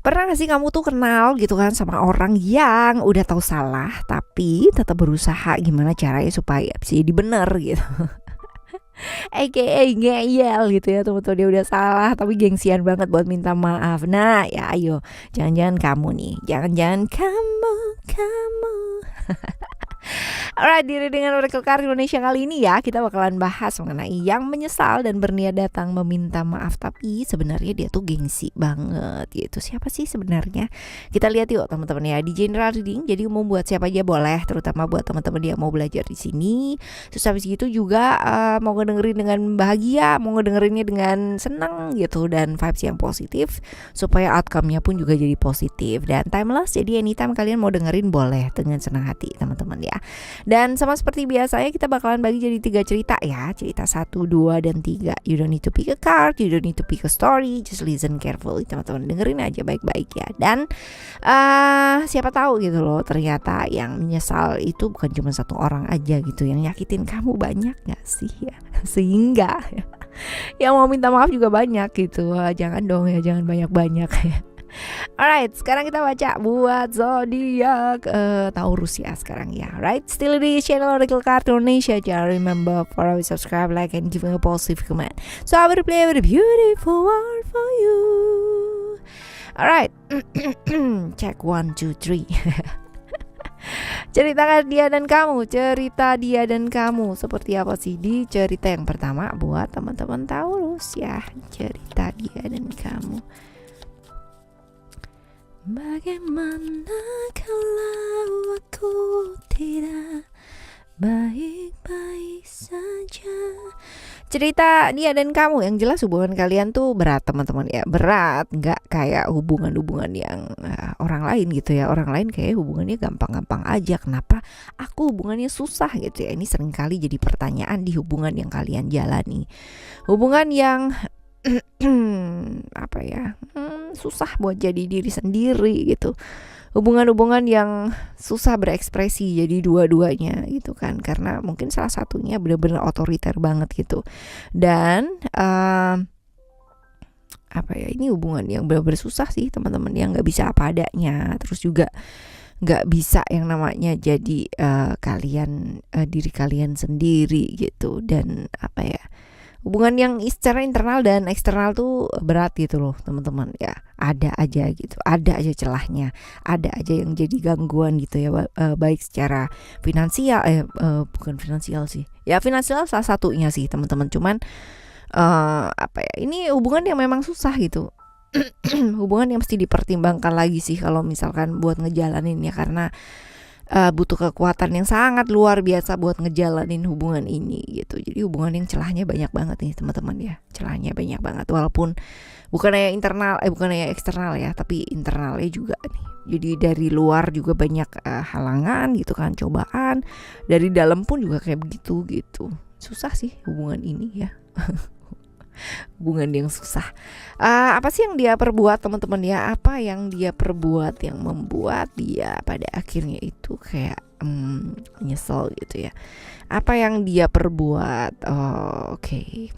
Pernah gak sih kamu tuh kenal gitu kan sama orang yang udah tahu salah tapi tetap berusaha gimana caranya supaya bisa jadi bener gitu. AKA ngeyel gitu ya, teman-teman, dia udah salah tapi gengsian banget buat minta maaf. Nah ya ayo, jangan-jangan kamu nih, jangan-jangan kamu. Alright, diri dengan Oracle Card Indonesia kali ini ya, kita bakalan bahas mengenai yang menyesal dan berniat datang meminta maaf tapi sebenarnya dia tuh gengsi banget gitu. Siapa sih sebenarnya? Kita lihat yuk teman-teman ya, di general reading jadi umum buat siapa aja boleh, terutama buat teman-teman yang mau belajar di sini. Terus habis gitu juga mau ngedengerin dengan bahagia, mau ngedengerinnya dengan senang gitu, dan vibes yang positif supaya outcome-nya pun juga jadi positif dan timeless. Jadi anytime kalian mau dengerin boleh dengan senang hati teman-teman ya. Dan sama seperti biasanya kita bakalan bagi jadi 3 cerita ya. Cerita 1, 2, dan 3. You don't need to pick a card, you don't need to pick a story, just listen carefully teman-teman, dengerin aja baik-baik ya. Dan siapa tahu gitu loh, ternyata yang menyesal itu bukan cuma satu orang aja gitu, yang nyakitin kamu banyak gak sih ya. Sehingga yang mau minta maaf juga banyak gitu. Jangan dong ya, jangan banyak-banyak ya. Alright, sekarang kita baca buat zodiak Taurus ya sekarang ya. Right, still di channel Oracle Card Indonesia. Jangan remember for our subscribe, like, and give a positive comment. So I will play with a beautiful word for you. Alright, check 1, 2, 3. Ceritakan dia dan kamu, cerita dia dan kamu seperti apa sih di cerita yang pertama buat teman-teman Taurus ya. Cerita dia dan kamu. Bagaimana kalau aku tidak baik-baik saja. Cerita dia dan kamu, yang jelas hubungan kalian tuh berat teman-teman ya. Berat, gak kayak hubungan-hubungan yang orang lain gitu ya. Orang lain kayak hubungannya gampang-gampang aja. Kenapa aku hubungannya susah gitu ya. Ini seringkali jadi pertanyaan di hubungan yang kalian jalani. Hubungan yang apa ya, susah buat jadi diri sendiri gitu. Hubungan-hubungan yang susah berekspresi jadi dua-duanya gitu kan, karena mungkin salah satunya benar-benar otoriter banget gitu. Dan apa ya, ini hubungan yang benar-benar susah sih teman-teman, yang nggak bisa apa adanya. Terus juga nggak bisa yang namanya jadi kalian diri kalian sendiri gitu. Dan apa ya, hubungan yang secara internal dan eksternal tuh berat gitu loh teman-teman ya. Ada aja gitu, ada aja celahnya, ada aja yang jadi gangguan gitu ya. Baik secara finansial, bukan finansial sih ya, finansial salah satunya sih teman-teman. Cuman apa ya, ini hubungan yang memang susah gitu. Hubungan yang mesti dipertimbangkan lagi sih kalau misalkan buat ngejalaninnya, karena butuh kekuatan yang sangat luar biasa buat ngejalanin hubungan ini gitu. Jadi hubungan yang celahnya banyak banget nih teman-teman ya. Celahnya banyak banget, walaupun bukan hanya internal, bukan hanya eksternal ya, tapi internalnya juga nih. Jadi dari luar juga banyak halangan gitu kan, cobaan. Dari dalam pun juga kayak begitu gitu. Susah sih hubungan ini ya. Hubungan yang susah. Apa sih yang dia perbuat teman-teman ya? Apa yang dia perbuat yang membuat dia pada akhirnya itu kayak nyesel gitu ya? Apa yang dia perbuat? Oke.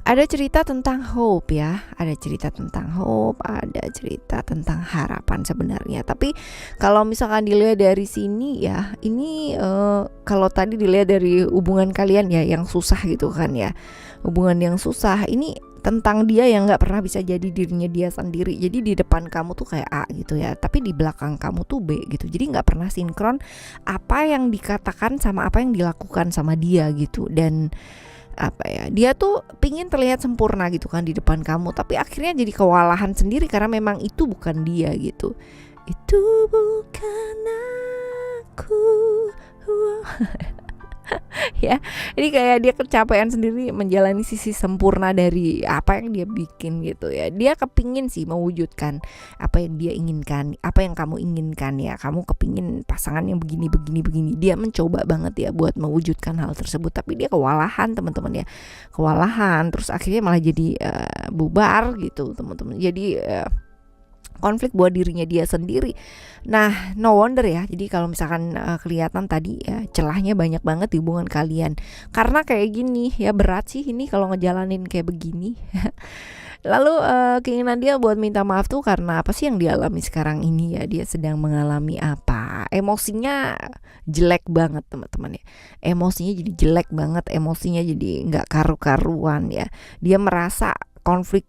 Ada cerita tentang hope ya, ada cerita tentang hope, ada cerita tentang harapan sebenarnya. Tapi kalau misalkan dilihat dari sini ya, ini kalau tadi dilihat dari hubungan kalian ya yang susah gitu kan ya, hubungan yang susah ini tentang dia yang nggak pernah bisa jadi dirinya dia sendiri. Jadi di depan kamu tuh kayak A gitu ya, tapi di belakang kamu tuh B gitu. Jadi nggak pernah sinkron apa yang dikatakan sama apa yang dilakukan sama dia gitu. Dan apa ya, dia tuh pingin terlihat sempurna gitu kan di depan kamu, tapi akhirnya jadi kewalahan sendiri karena memang itu bukan dia gitu. Itu bukan aku. Ya, ini kayak dia kecapean sendiri menjalani sisi sempurna dari apa yang dia bikin gitu ya. Dia kepingin sih mewujudkan apa yang dia inginkan, apa yang kamu inginkan ya. Kamu kepingin pasangan yang begini. Dia mencoba banget ya buat mewujudkan hal tersebut, tapi dia kewalahan teman-teman ya. Kewalahan, terus akhirnya malah jadi bubar gitu teman-teman. Jadi konflik buat dirinya dia sendiri. Nah, no wonder ya. Jadi kalau misalkan kelihatan tadi ya, celahnya banyak banget di hubungan kalian. Karena kayak gini ya, berat sih ini kalau ngejalanin kayak begini. Lalu keinginan dia buat minta maaf tuh karena apa sih yang dialami sekarang ini ya? Dia sedang mengalami apa? Emosinya jelek banget teman-teman ya. Emosinya jadi jelek banget, emosinya jadi nggak karu-karuan ya. Dia merasa konflik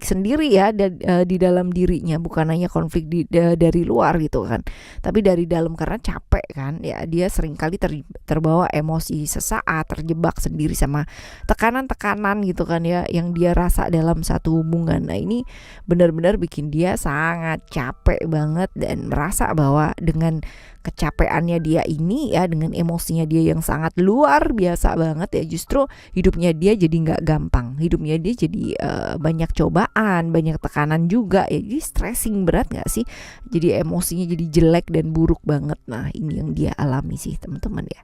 sendiri ya di dalam dirinya, bukan hanya konflik dari luar gitu kan, tapi dari dalam karena capek kan ya. Dia seringkali terbawa emosi sesaat, terjebak sendiri sama tekanan-tekanan gitu kan ya yang dia rasa dalam satu hubungan. Nah ini benar-benar bikin dia sangat capek banget dan merasa bahwa dengan kecapeannya dia ini ya, dengan emosinya dia yang sangat luar biasa banget ya, justru hidupnya dia jadi nggak gampang, hidupnya dia jadi banyak cobaan, banyak tekanan juga ya, jadi stressing berat nggak sih, jadi emosinya jadi jelek dan buruk banget. Nah ini yang dia alami sih teman-teman ya.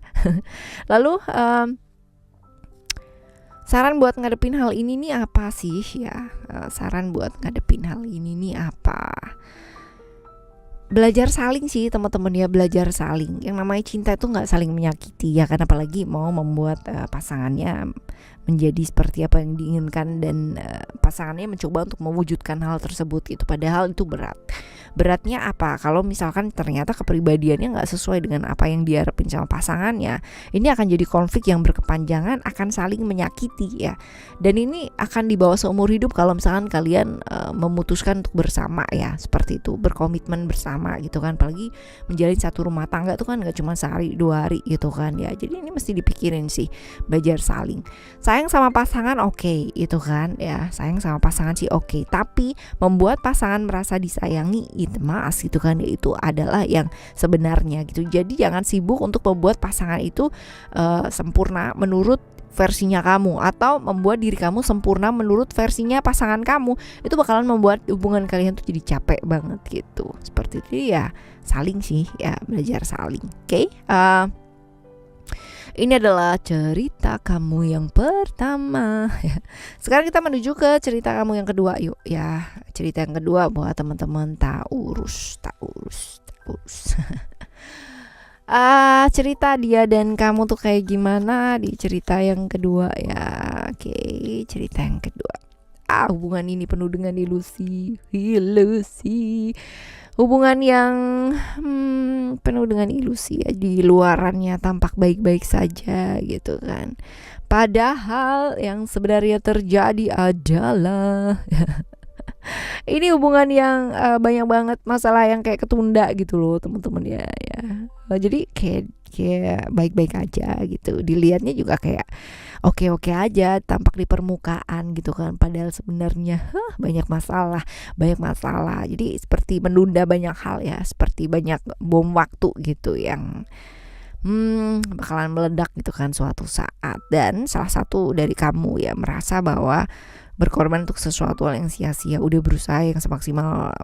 Lalu saran buat ngadepin hal ini nih apa sih ya? Saran buat ngadepin hal ini nih apa? Belajar saling sih teman-teman ya, belajar saling. Yang namanya cinta itu nggak saling menyakiti ya kan, apalagi mau membuat pasangannya menjadi seperti apa yang diinginkan dan pasangannya mencoba untuk mewujudkan hal tersebut itu, padahal itu beratnya apa kalau misalkan ternyata kepribadiannya nggak sesuai dengan apa yang diharapin sama pasangannya. Ini akan jadi konflik yang berkepanjangan, akan saling menyakiti ya, dan ini akan dibawa seumur hidup kalau misalkan kalian memutuskan untuk bersama ya, seperti itu, berkomitmen bersama gitu kan. Apalagi menjalin satu rumah tangga tuh kan nggak cuma sehari 2 hari gitu kan ya, jadi ini mesti dipikirin sih, belajar saling. Sayang sama pasangan oke, itu kan ya, sayang sama pasangan sih oke, tapi membuat pasangan merasa disayangi itu mas gitu kan ya, itu adalah yang sebenarnya gitu. Jadi jangan sibuk untuk membuat pasangan itu sempurna menurut versinya kamu, atau membuat diri kamu sempurna menurut versinya pasangan kamu. Itu bakalan membuat hubungan kalian tuh jadi capek banget gitu. Seperti itu ya, saling sih ya, belajar saling. Oke? Ini adalah cerita kamu yang pertama. Sekarang kita menuju ke cerita kamu yang kedua, yuk ya. Cerita yang kedua buat teman-teman Taurus. Cerita dia dan kamu tuh kayak gimana di cerita yang kedua ya. Oke, cerita yang kedua. Hubungan ini penuh dengan ilusi. Hubungan yang penuh dengan ilusi ya. Di luarannya tampak baik-baik saja gitu kan, padahal yang sebenarnya terjadi adalah ini hubungan yang banyak banget masalah yang kayak ketunda gitu loh teman-teman ya. Jadi kayak baik-baik aja gitu, dilihatnya juga kayak oke-oke aja, tampak di permukaan gitu kan, padahal sebenarnya banyak masalah. Jadi seperti menunda banyak hal ya, seperti banyak bom waktu gitu yang bakalan meledak gitu kan suatu saat. Dan salah satu dari kamu ya merasa bahwa berkorban untuk sesuatu hal yang sia-sia, udah berusaha yang semaksimal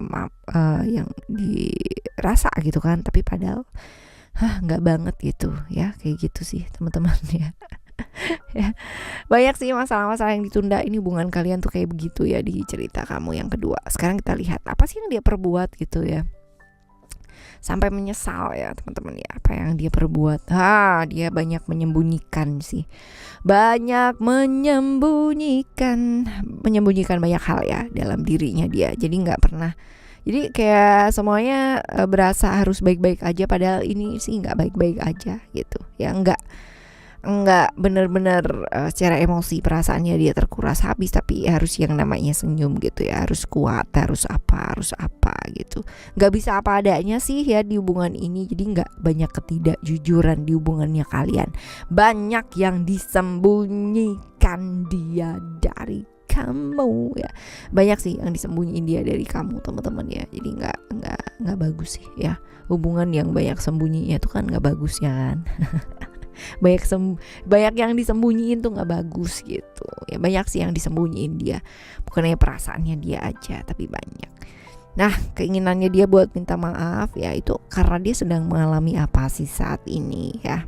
yang dirasa gitu kan, tapi padahal nggak banget gitu ya, kayak gitu sih teman-teman ya. Ya, banyak sih masalah-masalah yang ditunda. Ini hubungan kalian tuh kayak begitu ya di cerita kamu yang kedua. Sekarang kita lihat apa sih yang dia perbuat gitu ya, sampai menyesal ya teman-teman ya, apa yang dia perbuat. Dia banyak menyembunyikan sih, banyak menyembunyikan banyak hal ya dalam dirinya dia. Jadi nggak pernah, jadi kayak semuanya berasa harus baik-baik aja, padahal ini sih nggak baik-baik aja gitu ya. Nggak benar-benar secara emosi perasaannya dia terkuras habis, tapi harus yang namanya senyum gitu ya, harus kuat, harus apa gitu. Nggak bisa apa adanya sih ya di hubungan ini. Jadi nggak banyak ketidakjujuran di hubungannya kalian, banyak yang disembunyikan dia dari kamu ya, banyak sih yang disembunyiin dia dari kamu teman-teman ya. Jadi nggak bagus sih ya, hubungan yang banyak sembunyinya itu kan nggak bagus ya kan. banyak yang disembunyiin tuh nggak bagus gitu ya. Banyak sih yang disembunyiin dia, bukan hanya perasaannya dia aja, tapi banyak. Nah keinginannya dia buat minta maaf ya, itu karena dia sedang mengalami apa sih saat ini ya.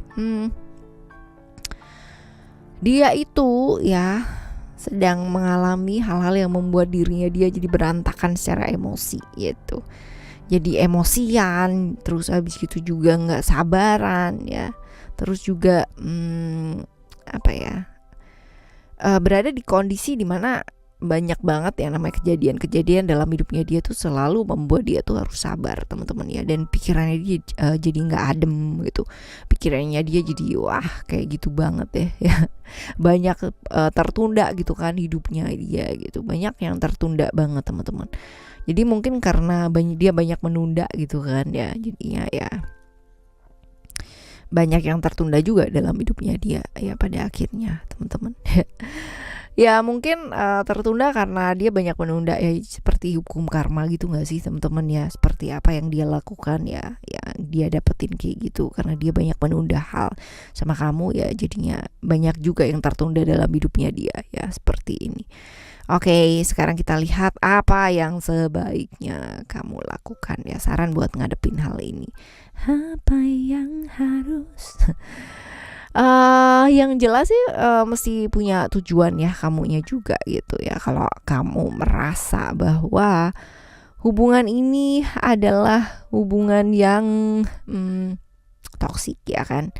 Dia itu ya sedang mengalami hal-hal yang membuat dirinya dia jadi berantakan secara emosi gitu. Jadi emosian, terus habis gitu juga nggak sabaran ya. Terus juga berada di kondisi dimana banyak banget ya namanya kejadian-kejadian dalam hidupnya dia tuh selalu membuat dia tuh harus sabar teman-teman ya, dan pikirannya dia jadi nggak adem gitu, pikirannya dia jadi wah kayak gitu banget ya banyak tertunda gitu kan hidupnya dia gitu, banyak yang tertunda banget teman-teman. Jadi mungkin karena dia banyak menunda gitu kan ya, jadinya ya banyak yang tertunda juga dalam hidupnya dia ya pada akhirnya teman-teman. Ya mungkin tertunda karena dia banyak menunda ya, seperti hukum karma gitu nggak sih teman-teman ya, seperti apa yang dia lakukan ya dia dapetin kayak gitu karena dia banyak menunda hal sama kamu ya, jadinya banyak juga yang tertunda dalam hidupnya dia ya, seperti ini. Oke, sekarang kita lihat apa yang sebaiknya kamu lakukan ya, saran buat ngadepin hal ini. Apa yang harus yang jelas sih mesti punya tujuan ya kamunya juga gitu ya. Kalau kamu merasa bahwa hubungan ini adalah hubungan yang toksik ya kan,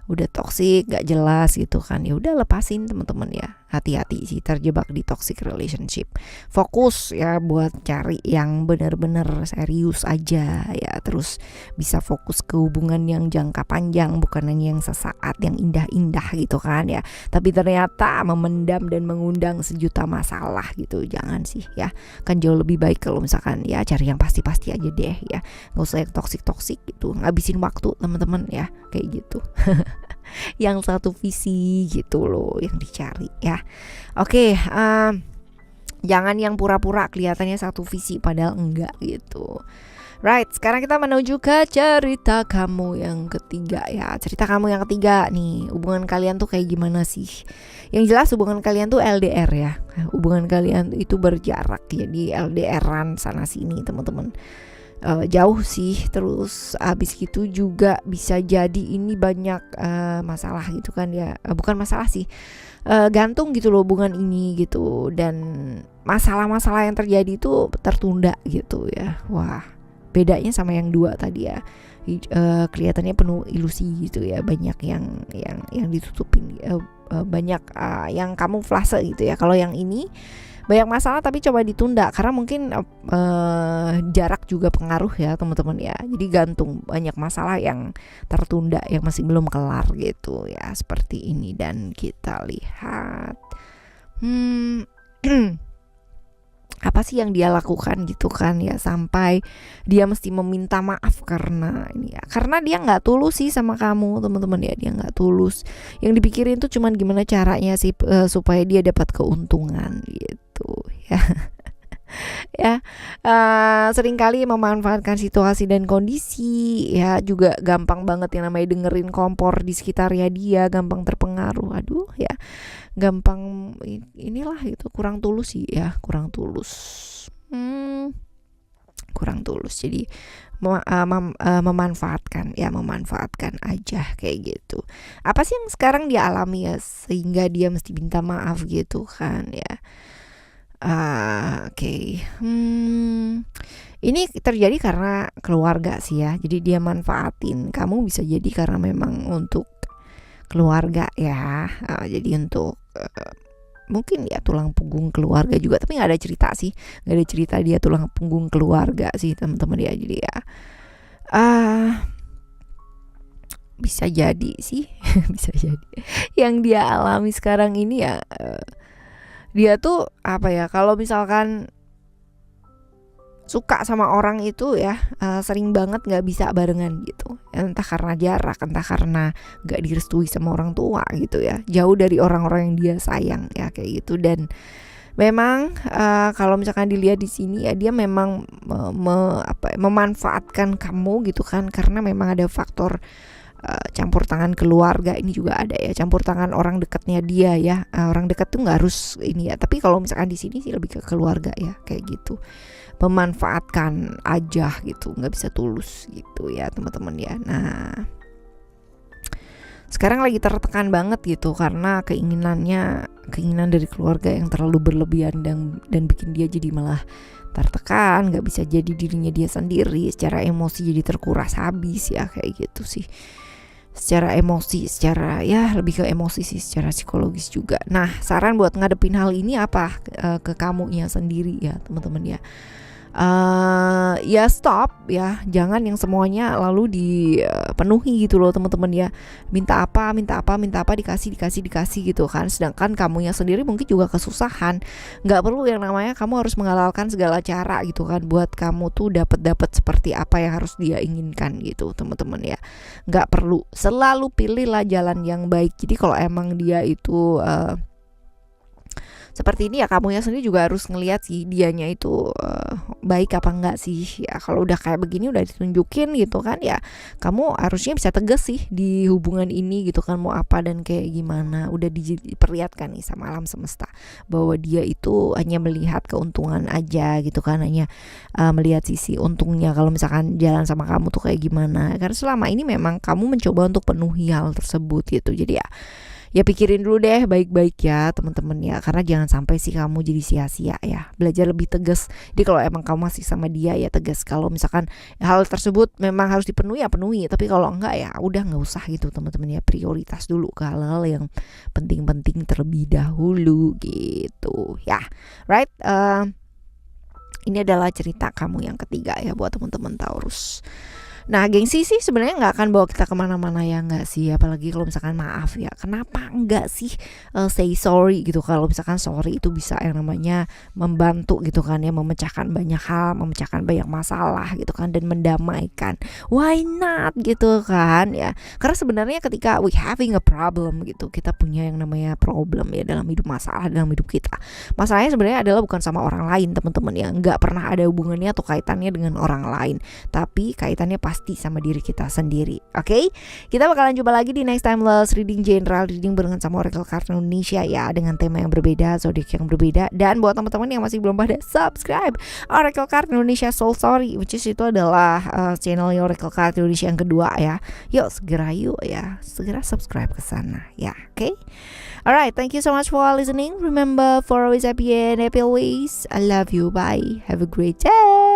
udah toksik gak jelas gitu kan, ya udah lepasin teman-teman ya. Hati-hati sih terjebak di toxic relationship, fokus ya buat cari yang benar-benar serius aja ya, terus bisa fokus ke hubungan yang jangka panjang, bukan yang sesaat yang indah-indah gitu kan ya, tapi ternyata memendam dan mengundang sejuta masalah gitu. Jangan sih ya, kan jauh lebih baik kalau misalkan ya cari yang pasti-pasti aja deh ya, nggak usah yang toksik-toksik gitu, ngabisin waktu teman-teman ya kayak gitu. Yang satu visi gitu loh yang dicari ya. Oke, jangan yang pura-pura kelihatannya satu visi padahal enggak gitu. Right, sekarang kita menuju ke cerita kamu yang ketiga ya. Cerita kamu yang ketiga nih, hubungan kalian tuh kayak gimana sih? Yang jelas hubungan kalian tuh LDR ya. Hubungan kalian itu berjarak, jadi LDRan sana sini teman-teman. Jauh sih, terus abis gitu juga bisa jadi ini banyak masalah gitu kan ya, bukan masalah sih, gantung gitu loh hubungan ini gitu, dan masalah-masalah yang terjadi itu tertunda gitu ya. Wah, bedanya sama yang dua tadi ya, kelihatannya penuh ilusi gitu ya, banyak yang ditutupin, banyak yang kamuflase gitu ya. Kalau yang ini banyak masalah tapi coba ditunda karena mungkin jarak juga pengaruh ya teman-teman ya. Jadi gantung, banyak masalah yang tertunda yang masih belum kelar gitu ya, seperti ini. Dan kita lihat apa sih yang dia lakukan gitu kan ya, sampai dia mesti meminta maaf karena ini ya, karena dia nggak tulus sih sama kamu teman-teman ya, dia nggak tulus. Yang dipikirin tuh cuman gimana caranya sih supaya dia dapat keuntungan gitu ya. Ya, seringkali memanfaatkan situasi dan kondisi ya, juga gampang banget yang namanya dengerin kompor di sekitarnya dia, gampang terpengaruh. Aduh ya, gampang inilah itu, kurang tulus sih ya, kurang tulus. Kurang tulus. Jadi memanfaatkan aja kayak gitu. Apa sih yang sekarang dia alami ya sehingga dia mesti minta maaf gitu kan ya. Oke. Ini terjadi karena keluarga sih ya. Jadi dia manfaatin kamu, bisa jadi karena memang untuk keluarga ya. Jadi untuk mungkin ya tulang punggung keluarga juga, tapi nggak ada cerita sih, nggak ada cerita dia tulang punggung keluarga sih teman-teman ya. Jadi ya bisa jadi sih bisa jadi yang dia alami sekarang ini ya, dia tuh apa ya, kalau misalkan suka sama orang itu ya sering banget gak bisa barengan gitu, entah karena jarak, entah karena gak direstui sama orang tua gitu ya, jauh dari orang-orang yang dia sayang ya kayak gitu. Dan memang kalau misalkan dilihat di sini ya, dia memang memanfaatkan kamu gitu kan, karena memang ada faktor campur tangan keluarga ini juga ada ya, campur tangan orang dekatnya dia ya. Orang dekat tuh nggak harus ini ya, tapi kalau misalkan di sini sih lebih ke keluarga ya kayak gitu, memanfaatkan aja gitu, nggak bisa tulus gitu ya teman-teman ya. Nah sekarang lagi tertekan banget gitu karena keinginan dari keluarga yang terlalu berlebihan dan bikin dia jadi malah tertekan, nggak bisa jadi dirinya dia sendiri, secara emosi jadi terkuras habis ya kayak gitu sih. secara emosi, secara ya lebih ke emosi sih, secara psikologis juga. Nah, saran buat ngadepin hal ini apa ke kamunya sendiri ya teman-teman ya. Ya stop ya, jangan yang semuanya lalu dipenuhi gitu loh teman-teman ya. Minta apa dikasih gitu kan, sedangkan kamunya sendiri mungkin juga kesusahan. Nggak perlu yang namanya kamu harus menghalalkan segala cara gitu kan buat kamu tuh dapat seperti apa yang harus dia inginkan gitu teman-teman ya. Nggak perlu, selalu pilihlah jalan yang baik. Jadi kalau emang dia itu seperti ini ya, kamunya sendiri juga harus ngelihat sih dianya itu baik apa enggak sih ya. Kalau udah kayak begini, udah ditunjukin gitu kan ya, kamu harusnya bisa tegas sih di hubungan ini gitu kan, mau apa dan kayak gimana. Udah diperlihatkan nih sama alam semesta bahwa dia itu hanya melihat keuntungan aja gitu kan, hanya melihat sisi untungnya kalau misalkan jalan sama kamu tuh kayak gimana. Karena selama ini memang kamu mencoba untuk penuhi hal tersebut gitu. Jadi ya pikirin dulu deh baik-baik ya teman-teman ya, karena jangan sampai sih kamu jadi sia-sia ya. Belajar lebih tegas. Jadi kalau emang kamu masih sama dia ya tegas. Kalau misalkan hal tersebut memang harus dipenuhi ya penuhi, tapi kalau enggak ya udah nggak usah gitu teman-teman ya. Prioritas dulu ke hal-hal yang penting-penting terlebih dahulu gitu ya. Right, ini adalah cerita kamu yang ketiga ya buat teman-teman Taurus. Nah, gengsi sih sebenarnya nggak akan bawa kita kemana-mana ya, nggak sih? Apalagi kalau misalkan maaf ya, kenapa nggak sih say sorry gitu? Kalau misalkan sorry itu bisa yang namanya membantu gitu kan ya, memecahkan banyak hal, memecahkan banyak masalah gitu kan, dan mendamaikan. Why not gitu kan ya? Karena sebenarnya ketika we having a problem gitu, kita punya yang namanya problem ya dalam hidup, masalah dalam hidup kita. Masalahnya sebenarnya adalah bukan sama orang lain teman-teman ya, nggak pernah ada hubungannya atau kaitannya dengan orang lain, tapi kaitannya pasti sama diri kita sendiri. Oke? Kita bakalan jumpa lagi di next timeless reading, general reading barengan sama Oracle Card Indonesia ya, dengan tema yang berbeda, zodiak yang berbeda. Dan buat teman-teman yang masih belum pada subscribe Oracle Card Indonesia Soul Story, which is itu adalah channel Oracle Card Indonesia yang kedua ya. Yuk segera subscribe ke sana ya. Oke? Alright, thank you so much for listening. Remember, for always happy and happy always. I love you. Bye. Have a great day.